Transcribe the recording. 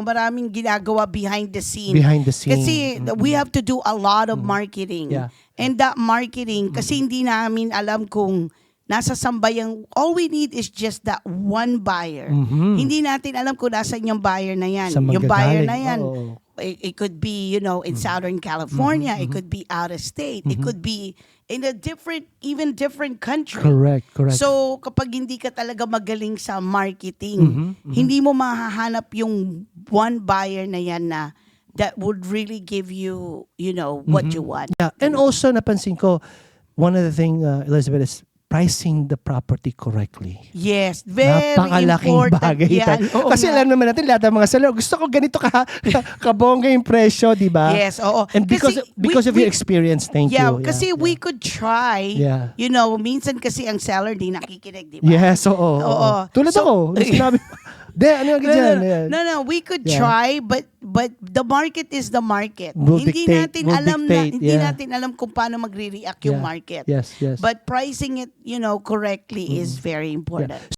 maraming ginagawa behind the scene. Behind the scene. Kasi we have to do a lot of marketing. Yeah. And that marketing, kasi hindi namin alam kung nasa sambayang, all we need is just that one buyer. Hindi natin alam kung nasan yung buyer na yan. Saan Yung buyer manggagaling. na yan, Oo. it could be, in Southern California. It could be out of state. It could be in a even different country. Correct. So, kapag hindi ka talaga magaling sa marketing, hindi mo mahahanap yung one buyer na yan na that would really give you, what you want. Yeah. And also, napansin ko, one of the things, Elizabeth, is pricing the property correctly. Yes, very Napakalaking important bagay yan. Oo Kasi nga. alam naman natin, lahat ng mga seller, gusto ko ganito kabongga yung presyo, di ba? Yes, oo. And because Kasi of your experience, thank yeah, you. kasi we could try, Yeah. minsan kasi ang seller di nakikinig, di ba? Yes, oo. Oo. Tulad So- ako, nung sinabi ano ka dyan? Yeah. No, we could Yeah. try, but the market is the market. Will Hindi dictate, natin will alam dictate, hindi yeah. natin alam kung paano magre-react yung Yeah. market. Yes. But pricing it, correctly is very important.